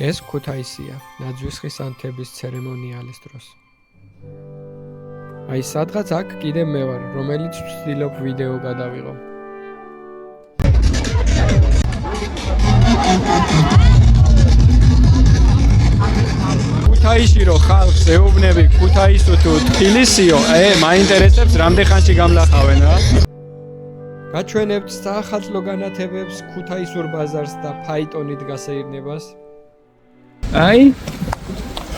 ეს ქუთაისია, ნაძვის ხის ანთების ცერემონიალის დროს. აი სადღაც აქ კიდე მე ვარ, რომელიც ვცდილობ ვიდეო გადავიღო. ქუთაისში რო ხალხს ეუბნები ქუთაისო თუ თბილისიო, მაინტერესებს რამდენ ხანში გამლახავენ რა? გაჩვენებთ საახალწლო განათებებს, ქუთაისურ ბაზარს და ფაიტონით გასეირნებას. აი,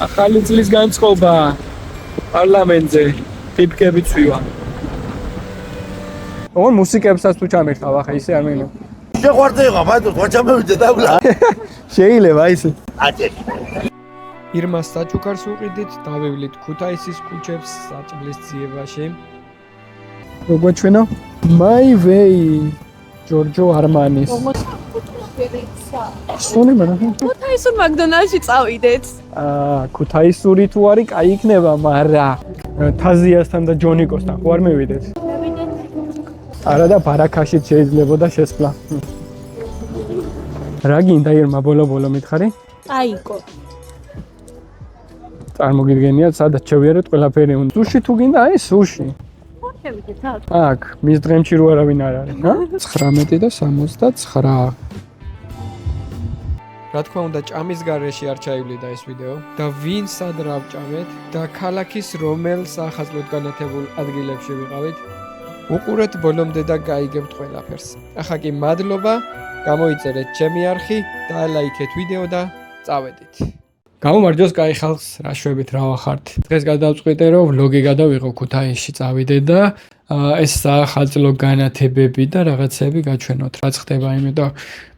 ახალი წლის განწყობა პარლამენტზე ტიპკები ცვივა. ოღონ მუსიკებსაც თუ ჩამერხავ, ახლა ისე არ მეგონა. შეყვარდება, მაგრამ ხო ჩამოვიდე დაგლა. შეიძლება ისე. ატე. ირმას საჩუქარს უყიდით, დავივლით ქუთაისის ქუჩებს საჭმლის ძიებაში. როგორ ჩვენო? My way. ჯორჯო არმანის. ქუთაისურ მაკდონალდსში წავიდეთ. ქუთაისური თუ არის, კაი იქნება, მაგრამ თაზიასთან და ჯონიკოსთან ხო არ მივიდეთ? არა და ბარაქაშიც შეიძლებოდა შესვლა. რა გინდა ირმა ბოლო მითხარი? აიკო. წარმოგიდგენიათ, სადაც შევიარეთ ყველაფერი. სუში თუ გინდა, აი სუში. შევიდეთ აქ. აქ, მის დღემში რო არავინ არ არის, ჰა? 19 და 69. რა თქმა უნდა, ჭამის გარეშე არ ჩაივლიდა ეს ვიდეო და ვინ სად რა ვჭამეთ და ქალაქის რომელ საახალწლოდ განათებულ ადგილებში ვიყავით. უყურეთ ბოლომდე და გაიგებთ ყველაფერს. ახლა კი მადლობა, გამოიწერეთ ჩემი არხი, დაალაიქეთ ვიდეო და წავედით. გამომარჯოს კაი ხალხს, რა შვებით, რა ვახართ. დღეს გადავწყვიტე, რომ ვლოგი გადავიღო ქუთაისში წავიდე და ეს საახალწლო განათებები და რაღაცები გაჩვენოთ. რაც ხდება, იმიტომ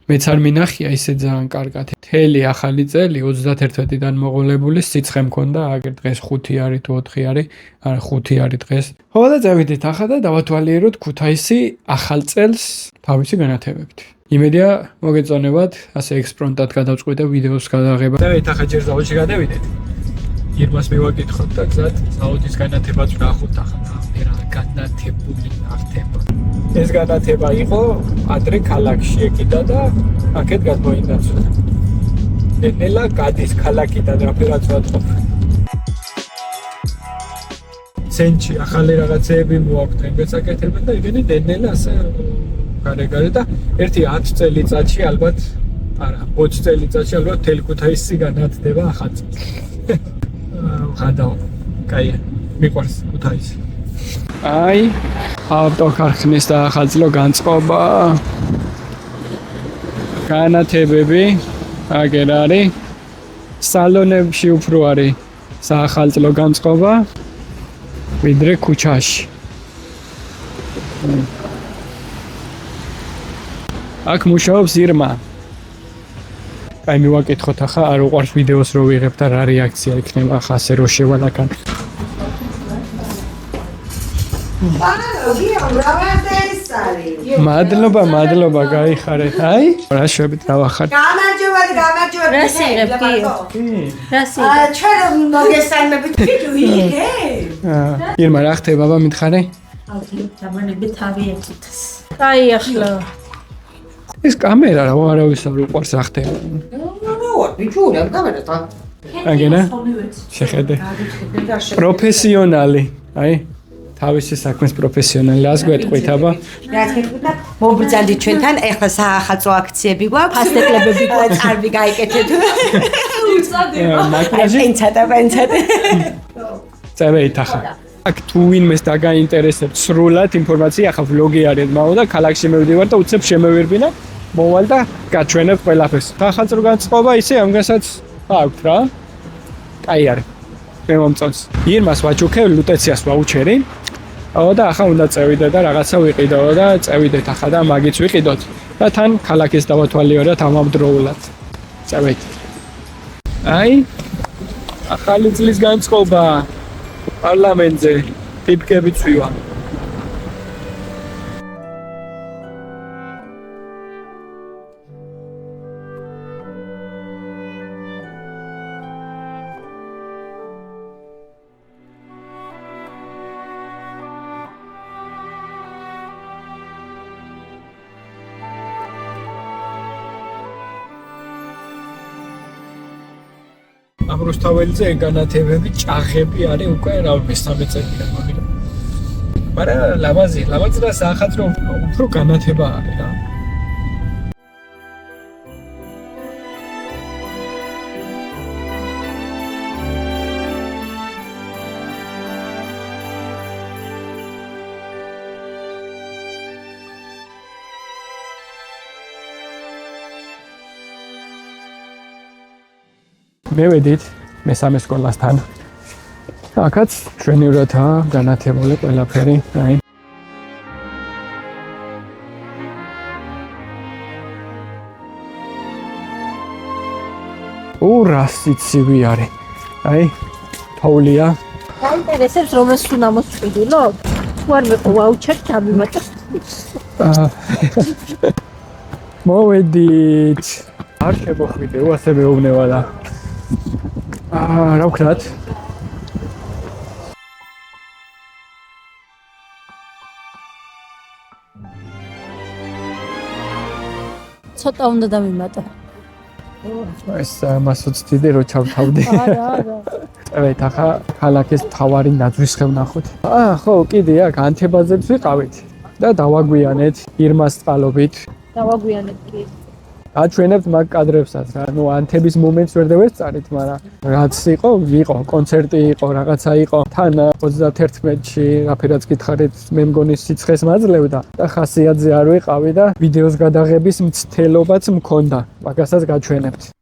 მეც არ მინახია ისე ძალიან კარგად. მთელი ახალი წელი 31-დან მოყოლებული სიცხე მქონდა, აგერ დღეს 5 არის თუ 4 არის, არა 5 არის დღეს. ხო და წავიდეთ ახლა და დავათვალიეროთ ქუთაისი ახალ წელს თავისი განათებებით. იმედია მოგეწონებათ, ასე ექსპრონტად გადავწყვიტე ვიდეოს გადაღება. და ახლა ჯერ ზაუდში გადავიდეთ. ირმას მივაკითხოთ და გზად ზაუდის განათებაც ვნახოთ ახლა. რა განათებული ნახტება. ეს განათება იყო ადრე ქალაქში ეკიდა და აქეთ გადმოინაცვლა. ნელა გადის ქალაქიდან რაფერაც ვატყობ. ცენტრი ახალი რაღაცეები მოაქვს ეგეცაკეთებენ და იგენი ნელა ასე გარეგარე და ერთი 10 წელიწადში ალბათ, არა 20 წელიწადში ალბათ თელ ქუთაისი განათდება ახალ წელს. ხადაო, კაია, მიყვარს ქუთაისი. აი, ავტოქარხნის და ახალწლო განწყობა. განათებები, აგერ არის. სალონებში უფრო არის საახალწლო განწყობა, ვიდრე ქუჩაში. აქ მუშაობს ირმა. აი მივაკითხოთ ახლა, არ უყვარს ვიდეოს რო ვიღებ და რა რეაქცია იქნება ახლა ასე რო შევალაკან. მადლობა, გაიხარეთ. აი, რა შვებით, რა ვახართ. გამარჯობა. რა სიღებ კი? რა სიღებ? ჩვენ მოგესალმებით ვიდეო იგე? ირმა რა ხდება, ბაბა მითხარი? დამანები თავი ეწუთას. აი ახლა. ეს კამერა რა არავის არ უყვარს რა ხდება. ბიჭურა, კამერა და. აგენა? შეხედე. პროფესიონალი, აი თავისი საქმის პროფესიონალი, ას გვეტყვით აბა. რა თქმა მობრძანდი ჩვენთან, ეხლა საახალწლო აქციები გვაქვს, ფასტეკლებები გვაქვს, წარბი გაიკეთეთ. უცადება. მაკიაჟი? პენცატა. წავედით ახლა. აქ თუ ვინმეს დაგაინტერესებთ სრულად ინფორმაცია, ახლა ვლოგი არის მაო და ქალაქში მივდივარ და უცებ შემევირბინა, მოვალ და გაჩვენებ ყველაფერს. ახალწლო განწყობა ისე ამგანსაც აქვს რა. კაი არის. მე მომწონს. ირმას ვაჩუქე, ლუტეციას ვაუჩერი. და ახლა უნდა წევიდე და რაღაცა ვიყიდო და წევიდეთ ახლა და მაგიც ვიყიდოთ. და თან ქალაქის დავათვალიეროთ ამავდროულად. წევიდეთ. აი, ახალი წლის განწყობა პარლამენტზე ტიპკები ცვივა. ამ რუსთაველზე განათებები, ჭაღები არის უკვე რა მესამე წელია მაგრამ. მაგრამ ლამაზი და საახალწლო უფრო განათება არის რა. მე ვედით მესამე სკოლასთან. აქაც ჩვენივრადაა განათებული ყველაფერი, აი. რასი ცივი არის. აი, თოვლია. გაინტერესებს რომელს უნდა მოსწვიდულო? თუ არ მეყო ვაუჩერი დამიმატა. მოვედით. არ შემოხვიდე, ასე მეუბნება და რა ვქნათ? ცოტა უნდა დამიმატა. ეს მასოც დიდი რო ჩავთავდი. არა. წავედით ახლა ქალაქის თავარი ნაძვის ხევ ნახოთ. ხო, კიდე აქ ანთებაზეც ვიყავით და დავაგვიანეთ ირმას წყალობით. დავაგვიანეთ კი. აჩვენებთ მაგ კადრებსაც რა. ნუ ანთების მომენტს ვერ დავესწარით, მაგრამ რაც იყო, კონცერტი იყო, რაღაცა იყო. თან 31-ში რაფერაც გითხარით, მე მგონი სიცხეს მაძლევდა და ხასიათზე არ ვიყავი და ვიდეოს გადაღების მცდელობაც მქონდა. მაგასაც გაჩვენებთ.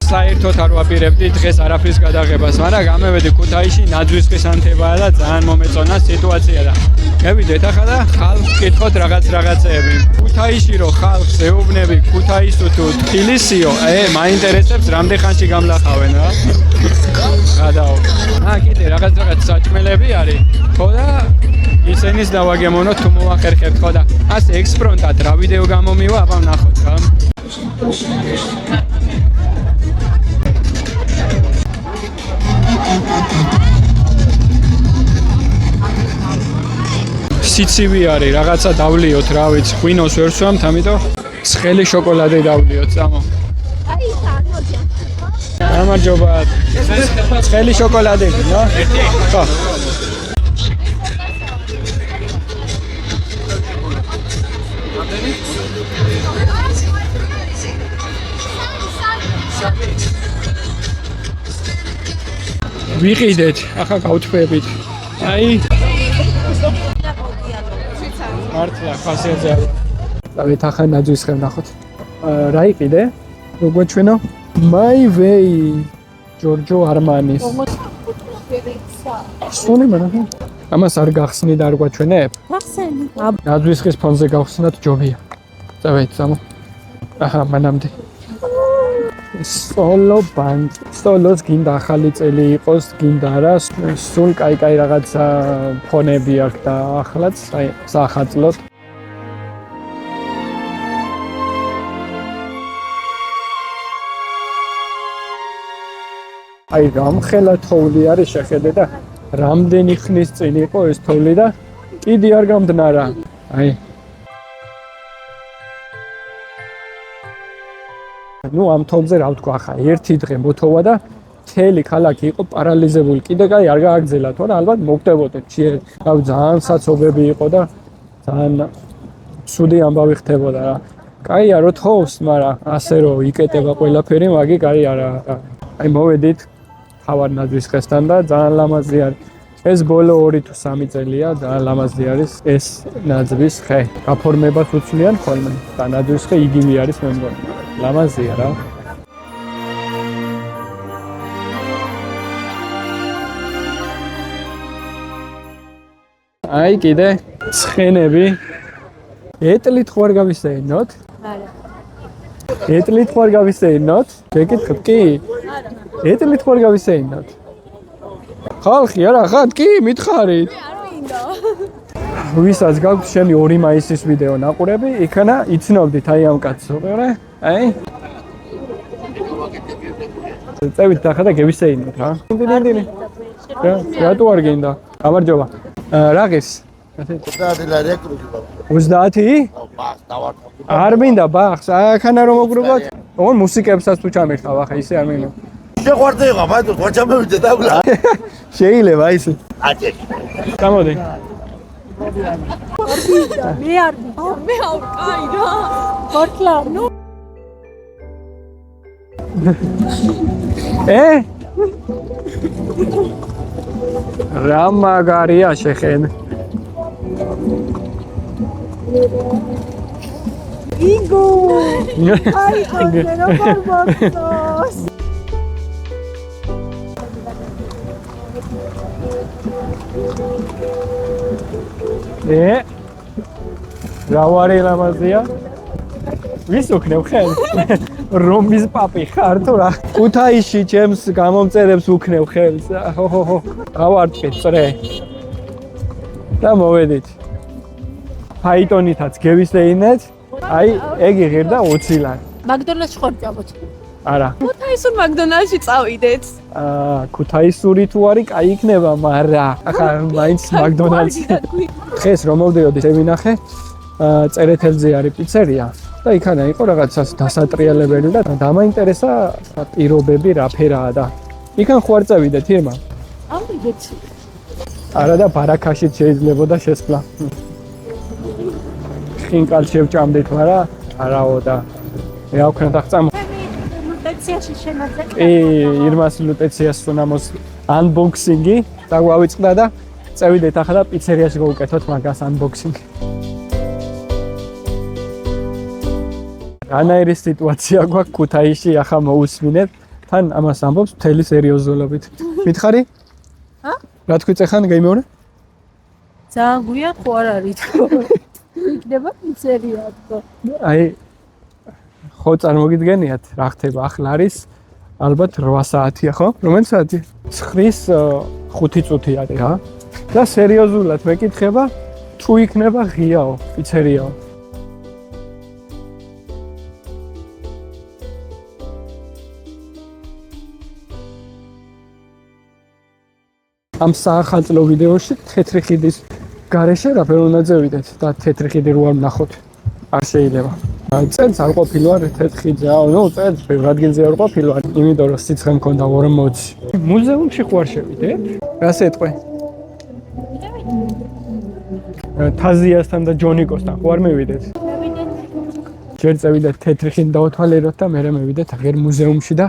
საერთოდ არ ვაპირებდი დღეს არაფრის გადაღებას, მაგრამ გამევედი ქუთაისში ნაძვის დღის ანთებაა და ძალიან მომეწონა სიტუაცია და მევიდეთ ახლა და ხალხს ვკითხოთ რაღაცეები. ქუთაისში რო ხალხს ეუბნები ქუთაისო თუ თბილისიო, მაინტერესებს რამდენ ხანში გამლახავენ რა. გადაო. კიდე რაღაც საჭმელები არის. ხო და ისენის დავაგემოვნოთ თუ მოახერხებთ ხო და ასე ექსპრონტად რა ვიდეო გამომივა, აბა ვნახოთ რა. სიცივი არის, რაღაცა დავლიოთ, რა ვიცი, ღვინოს ვერ სვამთ, ამიტომ ცხელი შოკოლადე დავლიოთ, წამო. აი, წარმოდი. გამარჯობა. ცხელი შოკოლადე, ნო? ხო. ვიყიდეთ, ახლა გავთქვებით. აი მართლა ხასიათზე არის. დავით ახლა ნაძვის ხევ ნახოთ. რა იყიდე? როგორ ჩვენო? My way. ჯორჯო არმანის. სული მაგრამ ამას არ გახსნი და არ გვაჩვენებ? გახსენი. ნაძვის ხის ფონზე გავხსნათ ჯობია. წავედით სამო. აჰა, მანამდე. სოლო ბანდ. სოლოს გინდა ახალი წელი იყოს, გინდა რა, სულ კაი რაღაცა ფონები აქვს და ახლაც, აი, საახალწლოდ. აი, რამხელა თოვლი არის შეხედე და რამდენი ხნის წინ იყო ეს თოვლი და კიდე არ გამდნარა. აი ნუ ამ თოვლზე რა ვთქვა ახლა ერთი დღე მოთოვა და მთელი ქალაქი იყო პარალიზებული. კიდე კაი არ გააგზელა, თორე ალბათ მოგდებოდეთ. ძალიან საცობები იყო და ძალიან ცუდი ამბავი ხდებოდა რა. კაია რო თოვს, მაგრამ ასე რო იკეტება ყველაფერი, მაგი კაი არა. აი მოვედით თავარ ნაძვის ხესთან და ძალიან ლამაზი არის. ეს ბოლო 2 თუ 3 წელია, ძალიან ლამაზი არის ეს ნაძვის ხე. გაფორმებას უცვლიან ხოლმე და ნაძვის ხე იგივე არის მე მგონი. ლამაზია რა. აი კიდე ცხენები. ეტლით ხوار გავისეინოთ? არა. ეტლით ხوار გავისეინოთ? შეკითხეთ კი? არა. ეტლით ხوار გავისეინოთ? ხალხი არა ხარ კი მითხარით? არ მინდა. ვისაც გაქვს შენი 2 მაისის ვიდეო ნაყურები, იქნა იცნობდით აი ამ კაცს, უყურე? აი. წევით ახლა და გევისეინოთ რა. დინდინი. რატო არ გინდა? გამარჯობა. რა ღირს? 30 ლარი აკრუგი ბაბა. 30? ბახს დავარტყო. არ მინდა ბახს, აქანა რომ მოგრუგოთ. ოღონ მუსიკებსაც თუ ჩამერხავ ახლა ისე არ მინდა. შეყვარდა იყო, მაგრამ ვაჭამევიდე დაგლა. შეიძლება ისე. აჭე. გამოდი. მე არ კაი რა. ვარქლა, ნუ. რა მაგარია შეხენ. იგო. აი, ხომ როგორ მოხდოს? რა ვარი ლამაზია? ვის უქნევ ხელ? რომის პაპი ხარ თუ რა? ქუთაისში ჩემს გამომწერებს უქნევ ხელს. ჰოჰოჰო. გავარტყით წრე. და მოვედით. ფაიტონითაც გევისეინეთ. აი, ეგ იღირდა 20 ლარი. მაგდონალდსში ხარ წავით. არა. ქუთაისურ მაგდონალდსში წავიდეთ. ქუთაისური თუ არის, კაი იქნება, მაგრამ ახლა მაინც მაგდონალდსი. დღეს რომ მოვდიოდი, შევინახე, წერეთელზე არის პიცერია და იქანა იყო რაღაცას დასატრიალებელი და დამაინტერესა პირობები რაფერაა და იქან ხوار წავიდეთ ირმა. ავიდეთ. არა და ბარაქაშიც შეიძლებოდა შესვლა. ხინკალ შევჭამდით, მაგრამ არაო და მე აქვენ დაღწამ. ლუტეციაში შემაძე. ირმას ლუტეციას სუნამოს unboxing-ი დაგვავიწყდა და წევიდეთ ახლა პიცერიაში გავუკეთოთ მაგას unboxing. რანაირი სიტუაცია გვაქვს ქუთაისში ახლა მოусმინეთ თან ამას ამბობს მთელი სერიოზულობით. მითხარი? ჰა? რა თქვი წეხან გამეორე? ძალიან გვიან ხო არ არის თქო. იქნება პიცერია თქო. აი ხო წარმოგიდგენიათ რა ხდება ახლა არის ალბათ 8 საათია ხო? რომელი საათი? 9-ის 5 წუთი არის რა. და სერიოზულად მეკითხება თუ იქნება ღიაო პიცერიაო. ამ საახალწლო ვიდეოში თეთრი ხიდის გარეშე რაფერ უნდა წევიდეთ და თეთრი ხიდი რო არ ვნახოთ არ შეიძლება. წელს არ ყოფილვარ თეთრი ხიდზე, ნუ წელს ბევრ ადგილზე არ ყოფილვარ, იმიტომ რომ სიცხე მქონდა 40. მუზეუმში ხوار შევიდეთ? რას ეტყვი? თაზიასთან და ჯონიკოსთან ხوار მივიდეთ? ჯერ წევიდეთ თეთრი ხიდი დავთვალიეროთ და მერე მივიდეთ აღერ მუზეუმში და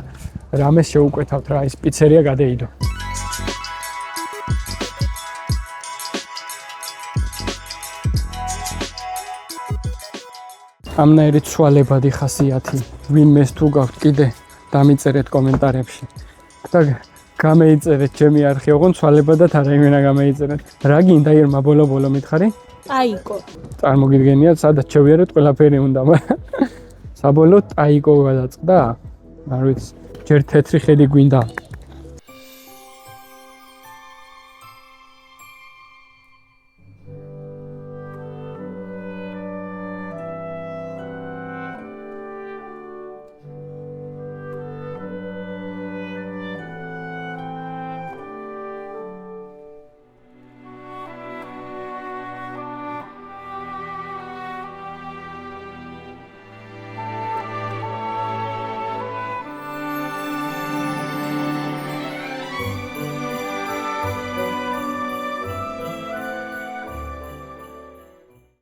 რამეს შევუკვეთავთ რა ის პიცერია გადაიდო. ამნაირი ცვალებადი ხასიათი ვინმეს თუ გაქვთ კიდე დამიწერეთ კომენტარებში და გამეიწერეთ ჩემი არხი ოღონ ცვალებადად არა იმენა გამეიწერეთ რა გინდა ირმა ბოლო მითხარი ტაიკო წარმოგიდგენიათ სადაც შევიარეთ ყველაფერი უნდა მაგრამ საბოლოოდ ტაიკო გადაწყდა არ ვიცი ჯერ თეთრი ხედი გვინდა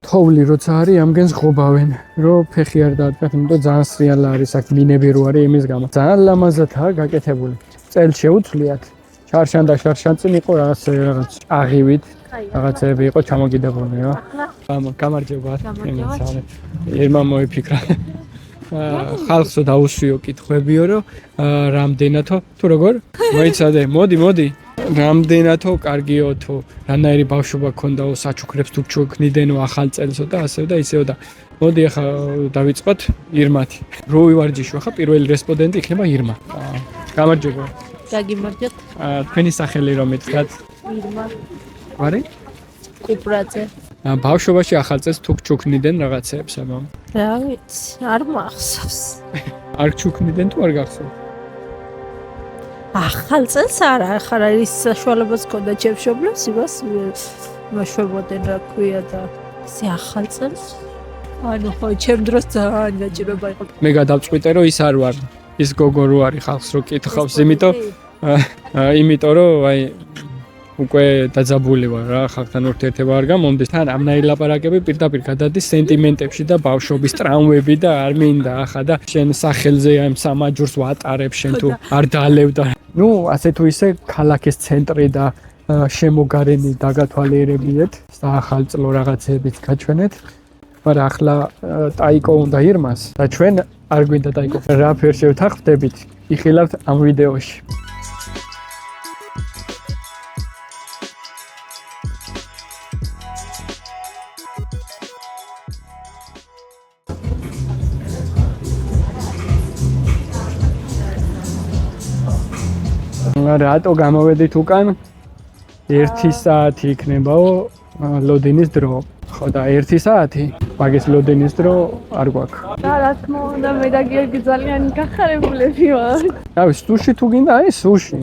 თოვლი როცა არის ამგენს ღვობავენ რომ ფეხი არ დაადგათ იმიტომ ძალიან სრიალა არის აქ მინები რო არის იმის გამო ძალიან ლამაზადაა გაკეთებული წელს შეუცვლიათ შარშან და შარშანწინ იყო რაღაც აღივით რაღაცები იყო ჩამოგიდებული რა გამარჯობა ირმა მოიფიქრა ხალხსო დაუსვიო კითხვებიო რომ რამდენათო თუ როგორ მოიცადე მოდი რამდენათო კარგიოთო რანაირი ბავშვობა გქონდაო საჩუქრებს თუ ჩუქნიდენო ახალ წელსო და ასევ და ისევ და მოდი ახლა დავიწყოთ ირმათი რო ვივარჯიშო ხა პირველი რესპონდენტი იქნება ირმა გამარჯობა გაგიმარჯოთ თქვენი სახელი რომ მითხრათ ირმა ვარი კუპრაძე ბავშვობაში ახალ წელს თუ ჩუქნიდენ რაღაცეებს აბა რა ვიცი არ მახსოვს არ ჩუქნიდენ თუ არ გახსოვთ ახალ წელს არა ახლა ის საშუალებას ქონდა ჩემშობლებს იმას მაშვებოდნენ რა ქვია და ისე ახალ წელს ანუ ხო ჩემ დროს ძალიან გაჭიროება იყო მე გადავწყვიტე რომ ის არ ვარ ის გოგო რო არის ხალხს რო კითხავს იმიტომ რომ აი უკვე დაძაბული ვარ რა ხალხთან ურთიერთობა არ გამომდის თან ამნაირი ლაპარაკები პირდაპირ გადადის სენტიმენტებში და ბავშვობის ტრაუმები და არ მინდა ახლა და შენ სახელზე ამ სამაჯურს ვატარებ შენ თუ არ დალევ და ნუ ასე თუ ისე ქალაქის ცენტრი და შემოგარენი დაგათვალიერებიეთ საახალწლო რაღაცებიც გაჩვენეთ მაგრამ ახლა ტაიკო უნდა ირმას და ჩვენ არ გვინდა ტაიკო რა ფერ შევთანხმდებით იხილავთ ამ ვიდეოში რატო გამოვედით უკან 1 საათი იქნებაო ლოდინის დრო ხო და 1 საათი მაგის ლოდინის დრო არ გვაქვს რა თქმა უნდა მე და გიორგი ძალიან გახარებულები ვარ რავი სუში თუ გინდა აი სუში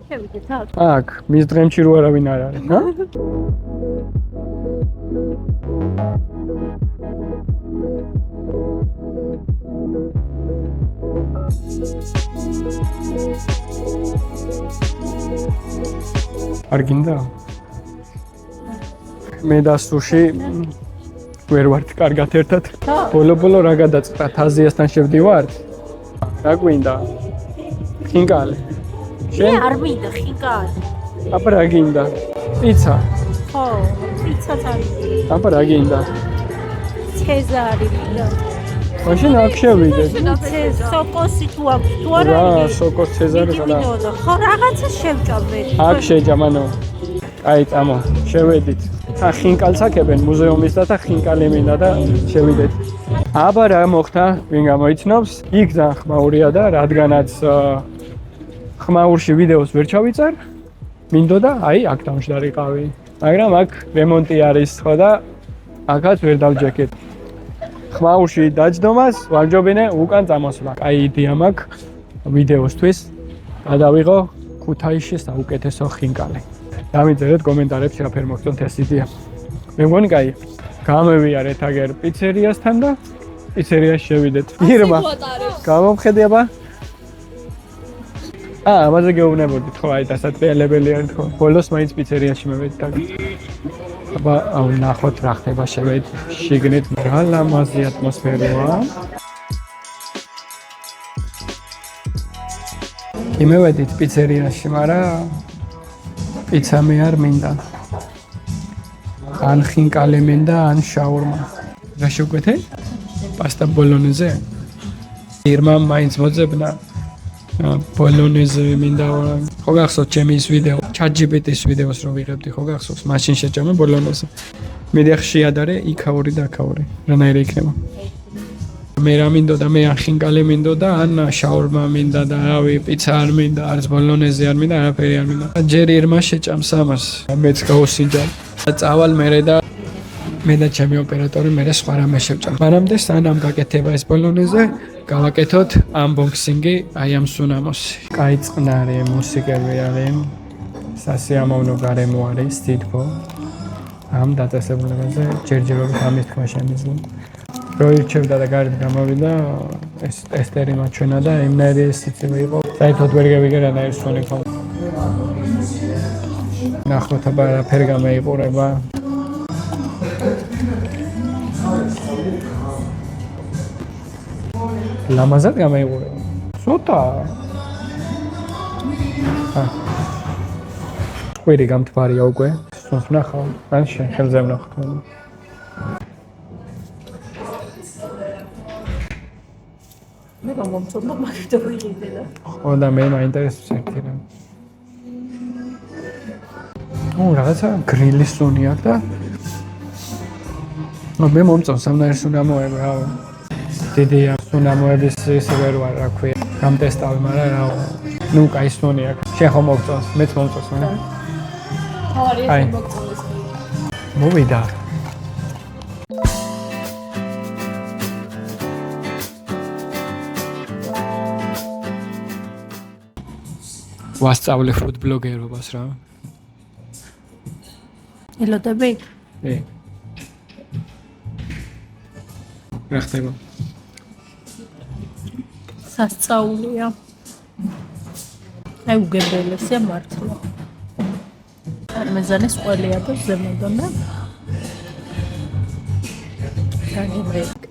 შევიდეთ აქ აქ მის დღემში რო არავინ არ არის ჰა არ გინდა? მე და სუში ვერ ვართ კარგად ერთად. ბოლო რა გადაწყდათ? აზიასთან შევდივართ? რა გვინდა? ხინკალი. მე არ მინდა ხინკალი. აბა რა გინდა? პიცა. ხო, პიცაც არ მინდა. აბა რა გინდა? ცეზარი მინდა. მაშინ აქ შევიდეთ. სოკოსი თუ აქვს თუ არა? რა, სოკოს ცეზარი რა? ხო, რაღაცა შევჭამეთ. აქ შეჯამანო. აი, წამო, შევედით. ა ხინკალს აკებენ მუზეუმის და ხინკალი მინდა და შევიდეთ. აბა რა მოხდა? ვინ გამოიცნობს? იქ ძალიან ხმაურია და რადგანაც ხმაურში ვიდეოს ვერ ჩავიწარ, მინდოდა აი აქ დამშდარიყავი. მაგრამ აქ რემონტი არის ხო და აქაც ვერ დავჯექეთ. ხმაურში დაჯდომას ვამჯობინე უკან წამოსვლა. აი იდეა მაქვს ვიდეოსთვის. გადავიღო ქუთაისის საუკეთესო ხინკალი. დამიწერეთ კომენტარებში რა ფერ მოგწონთ ეს იდეა. მე მგონი კაი. გამევიარეთ აგერ პიცერიასთან და პიცერიაში შევიდეთ. ირმა. გამომხედი აბა. ამაზე გეუბნებოდით ხო აი დასაწყისებელი არის ხო. ბოლოს მაინც პიცერიაში მივედით აგერ. აბა ნახოთ რა ხდება შევედით შიგნით რა ლამაზი ატმოსფეროა. იმევედით პიცერიაში, მაგრამ პიცა მე არ მინდა. ან ხინკალი მინდა, ან შაურმა. რა შევკვეთე? პასტა ბოლონეზე. ირმა მაინც მოძებნა. ბოლონეზე მინდა. ხო გახსოვთ ჩემი ის ვიდეო, ChatGPT-ის ვიდეოს რო ვიღებდი, ხო გახსოვს? მაშინ შეჭამე ბოლონეზე. მე ხშირად იქაური და აქაური. რანაირი იქნება? მე რა მინდოდა, მე ან ხინკალი მინდოდა, ან შაურმა მინდა და რავი, პიცა არ მინდა, არც ბოლონეზე არ მინდა, არაფერი არ მინდა. ჯერ ირმა შეჭამს ამას. მეც გავუსინჯა. წავალ მერე და მე და ჩემი ოპერატორი მერე სხვა რამე შევჭამ. მანამდე სანამ გაკეთება ეს ბოლონეზე, გავაკეთოთ unboxing-ი აი ამ სუნამოს. კაი წყნარი მუსიკები არის. სასიამოვნო გარემო არის, თითქო. ამ დაწესებულებაზე ჯერჯერობით ამის თქმა შემიძლია. რო ირჩევდა და გარეთ გამოვიდა, ეს ტესტერი მაჩვენა და იმნაირი სიცივე იყო. საერთოდ ვერ გავიგე რანაირი სუნი ხო. ნახოთ აბა რა ფერ გამოიყურება. ლამაზად გამოიყურება. ცოტა. ყვირი გამთბარია უკვე. სუნს ვნახავ, ან შენ ხელზე ვნახავ. მე მომწონდა მაგით ვიღიდე და ხო და მე მაინტერესებს ერთი რამ. რაღაცა გრილის სუნი აქვს და მე მომწონს სამნაირ სუნამოები რა. დიდია სუნამოების ისე ვერ ვარ რა ქვია. გამტესტავი, მაგრამ რა. ნუ კაი სუნი აქვს. შენ ხომ მოგწონს? მეც მომწონს მე. თავარია მოგწონს. მოვიდა. ვასწავლე food bloggerობას რა. ელოდები? რა ხდება? სასწაულია. აი უგებელესია მართლა. მეზანის ყველია და ზემოდან და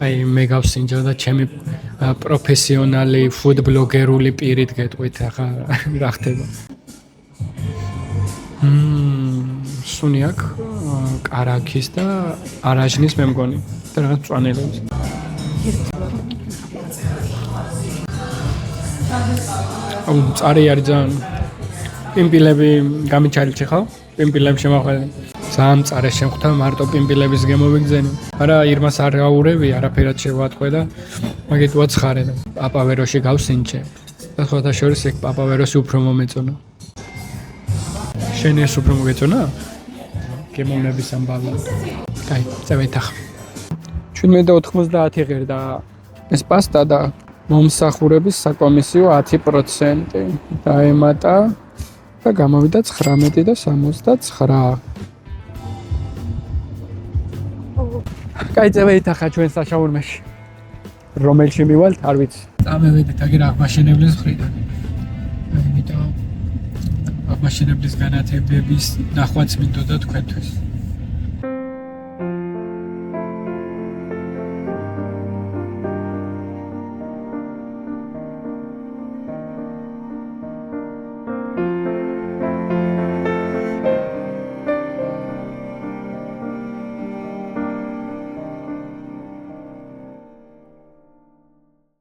აი მე გავსინჯა და ჩემი პროფესიონალი food bloggerული პირით გეტყვით ახლა რა ხდება. სუნი აქვს კარაქის და არაჟნის მე მგონი და რაღაც მწვანელებს. წარი არის ძალიან პიმპილები გამიჩაილჩი ხო? პიმპილებს შემოხვედი. ძალიან წარე შემხვდა მარტო პიმპილების გემოვიგზენი. მაგრამ ირმას არ გაურევი, არაფერად შევატყვე და მაგით ვაცხარე და პაპავეროში გავსინჯე. და სხვათა შორის ეგ პაპავეროში უფრო მომეწონა. შენ ეს უფრო მოგეწონა? გემოვნების ამბავი. კაი, წევით ახლა. 17.90 ღერდა ეს პასტა და მომსახურების საკომისიო 10% დაემატა და გამოვიდა 19.69. კაი, წევით ახლა ჩვენ საშაურმეში. რომელში მივალთ, არ ვიცი. წამევიდით აგერ აღმაშენებლის მხრიდან. ამიტომ აღმაშენებლის განათებების ნახვაც მინდოდა თქვენთვის.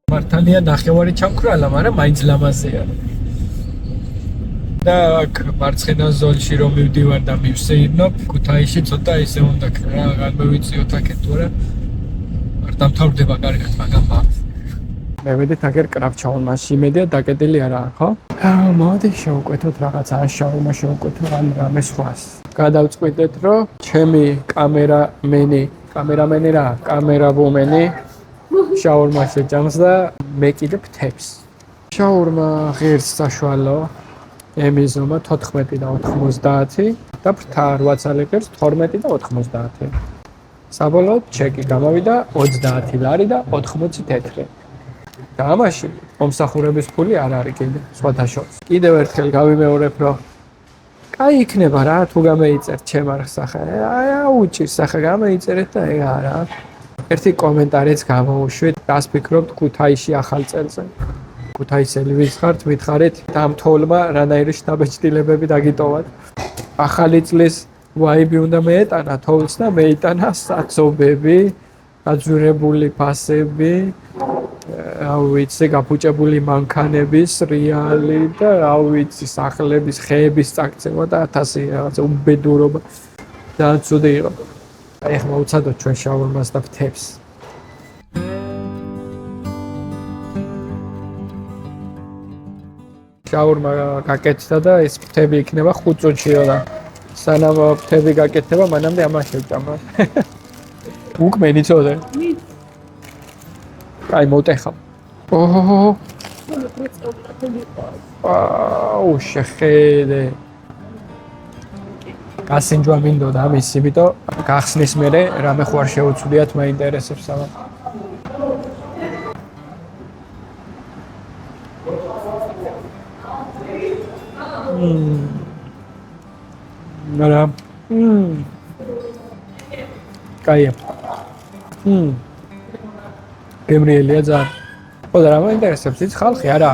მართალია ნახევარი ჩამქრალა, მაგრამ მაინც ლამაზია. და აქ მარცხენა ზოლში რომ მივდივარ და მივსეირნობ, ქუთაისში ცოტა ისე უნდა რა გამოვიწიოთ აქეთ თუ არა. არ დამთავრდება კარგად, მაგრამ მე ვედით აგერ კრავჩაუნმაში იმედია დაკეტილი არაა, ხო? მოდი შევუკვეთოთ რაღაცა, ან შაურმა შევუკვეთოთ, ან რამე სხვას. გადავწყვიტეთ, რომ ჩემი კამერამენი რა, კამერაბუმენი შაურმა შეჭამს და მე კიდე ფთებს. შაურმა ღირს საშუალო ემიზომა 14.90 და ფრთა 8 წელი ღირს 12.90. საბოლოოდ ჩეკი გამოვიდა 30 ლარი და 80 თეთრი. და ამაში მომსახურების ფული არ არის კიდე სხვათა შორის. კიდევ ერთხელ გავიმეორებ, რომ კაი იქნება რა თუ გამეიწერთ ჩემ არხს სახე. აუჭირს სახე გამეიწერეთ და ეგ არა. ერთი კომენტარიც გამოუშვით, რას ფიქრობთ ქუთაისში ახალ წელზე. ქუთაისელი ვის ხართ, მითხარით ამ თოვლმა რანაირი შთაბეჭდილებები დაგიტოვათ. ახალი წლის ვაიბი უნდა მეეტანა თოვლს და მეიტანა საცობები, გაძვირებული ფასები, რა ვიცი, გაფუჭებული მანქანების რეალი და რა ვიცი, სახლების, ხეების წაქცევა და 1000 რაღაცა უბედურობა. ძალიან ცუდი იყო. ეხლა უცადოთ ჩვენ შაურმას და ფთებს. შაურმა გაკეთდა და ეს ფთები იქნება 5 წუთშიო და სანამ ფთები გაკეთდება, მანამდე ამას შევჭამა. უკმენი წოდე. აი მოტეხა. ოჰო. აუ შეხედე. გასინჯვა მინდოდა ამის, იმიტომ გახსნის მერე რამე ხო არ შეუცვლიათ მაინტერესებს ამას. არა. კაია. გემრიელია ძალიან. ხო და რა მაინტერესებს ის ხალხი არა.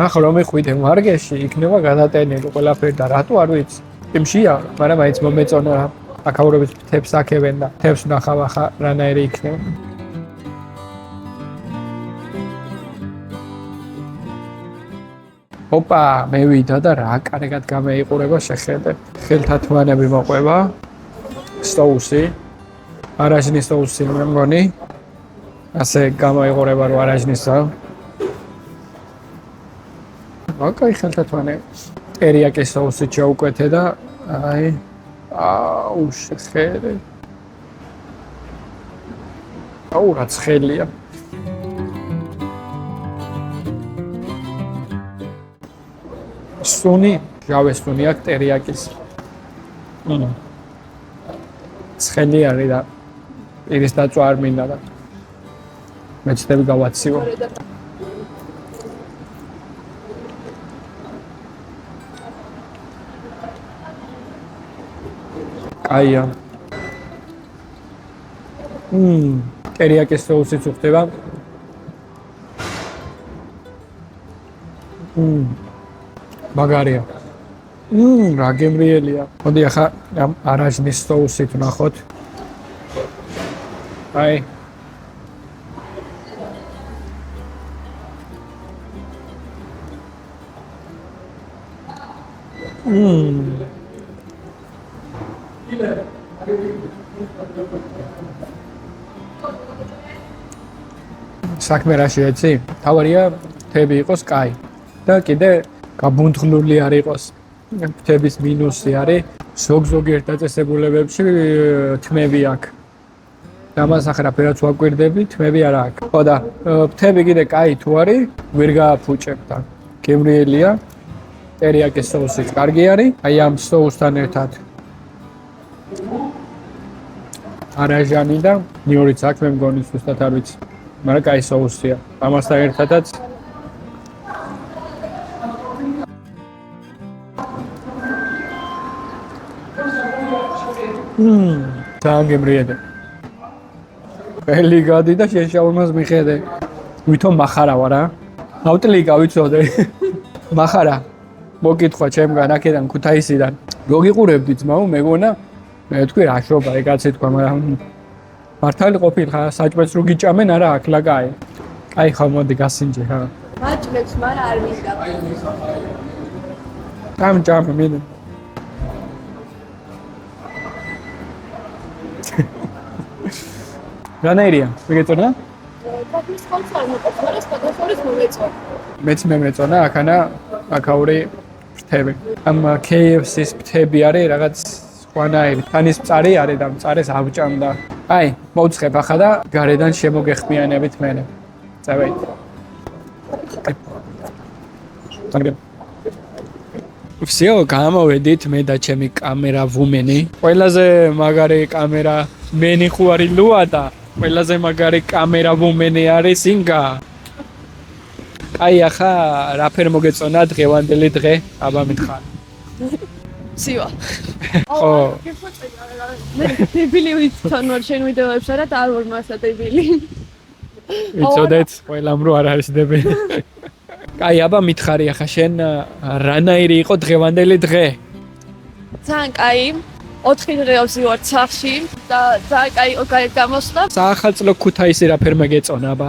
ახლა რომ მიხვიდე მარგეში იქნება გადატენილი ყველაფერი და რატო არ ვიცი. იმშია, მაგრამ მაინც მომეწონა რა. აკაურების თებს აკევენ და თებს ნახავ ახლა რანაირი იქნება. ოპა, მე ვიდა და რა კარგად გამეიყურება შეხედე. ხელთათმანები მოყვება. Соуси. Аражნის соуси მე მგონი. ასე გამოიყურება რო არაჟნისა. ოკეი, ხელთათმანე. ტერიაკის соуси ჩაუკვეთე და აი აუ შეხედე. აუ რა ცხელია. სუნი, ჟავე სუნი აქ ტერიაკის. ცხელი არის და პირის დაწვა არ მინდა და მეცდები გავაცივო. კაია. ტერიაკის соусიც უხდება. მაგარია. რა გემრიელია. მოდი ახლა ამ არაჟნის соусით ვნახოთ. აი. საქმე რა შეეცი? თავარია თები იყოს კაი. და კიდე გაბუნთლული არ იყოს. თების მინუსი არის ზოგ-ზოგიერთ დაწესებულებებში თმები აქვს. ამას ახლა ფერაც ვაკვირდები, თმები არ აქვს. ხო და თები კიდე კაი თუ არის, ვერ გააფუჭებ და გემრიელია. ტერიაკის соусიც კარგი არის. აი ამ соусთან ერთად არაჟანი და ნიორიც აქვს, მე მგონი ზუსტად არ ვიცი. მაგრამ კაი соусია. ამასთან ერთადაც ძალიან გემრიელია. ხელი გადი და შეშაურმას მიხედე. ვითომ מחარა ვარ რა. ავტლიკა ვიცოდე. מחარა. მოკითხვა ჩემგან აქედან ქუთაისიდან. რო გიყურებდი ძმაო, მეგონა მე თქვი რა შობა ეგაცი თქვა, მაგრამ მართალი ყოფილიყა საჭმელს რო გიჭამენ არა აქ ლაკაი. აი ხო მოდი გასინჯე ხა. მაჭმებს მაგრამ არ მინდა. ჭამ მინდა. რანაირია? მიგეწონა? თათმის ხალხს არ მოყავს, მაგრამ სხვადასხვაის მომეწონა. მეც მე მეწონა, აქანა აქაური ფრთები. ამ KFC-ის ფრთები არის რაღაც სხვანაირი. თანის მწარი არის და მწარეს ავჭამდა. აი, მოვცხებ ახლა და გარედან შემოგეხმიანებით მენე. წავედი. всё, გამოვედით მე და ჩემი კამერა ვუმენი. ყველაზე მაგარი კამერა მენი ხუარი ლუა და ყველაზე მაგარი კამერა ვუმენი არის ინგა. აი ახლა რაფერ მოგეწონა დღევანდელი დღე, აბა მითხარ. სივა. ხო. მე დებილი ვიცთან ვარ შენ ვიდეოებსა და არ ვარ მასა დებილი. ვიცოდეთ, ყველამ რო არ არის დებილი. აი აბა მითხარი ახლა შენ რანაირი იყო დღევანდელი დღე? ძალიან კაი. 4 დღე ვზივართ სახლში და ძალიან კაი გამოსვლა. საახალწლო ქუთაისი რაფერ მეგეწონა აბა?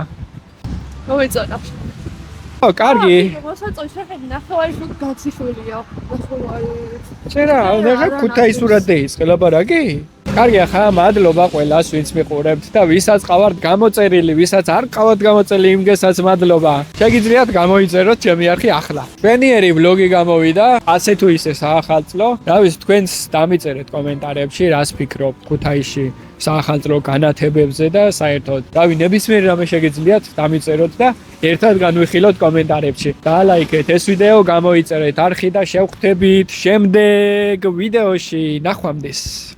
მომეწონა. ო, კარგი. მოსაწონი შეხედი ნახევარი შუქ გაციხულია. ნახევარი. ჩერა, ნახე ქუთაისურად დაიწყე ლაბარაკი? კარგი ახლა მადლობა ყველას ვინც მიყურებთ და ვისაც ყავართ გამოწერილი, ვისაც არ ყავართ გამოწერილი იმგესაც მადლობა. შეგიძლიათ გამოიწეროთ ჩემი არხი ახლა. ჩვენიერი ვლოგი გამოვიდა, ასე თუ ისე საახალწლო. რა ვიცი თქვენს დამიწერეთ კომენტარებში, რას ფიქრობთ ქუთაისში საახალწლო განათებებზე და საერთოდ. რავი, ნებისმიერ რამე შეგიძლიათ დამიწეროთ და ერთად განვიხილოთ კომენტარებში. დაალაიქეთ ეს ვიდეო, გამოიწერეთ არხი და შევხვდებით შემდეგ ვიდეოში. ნახვამდის.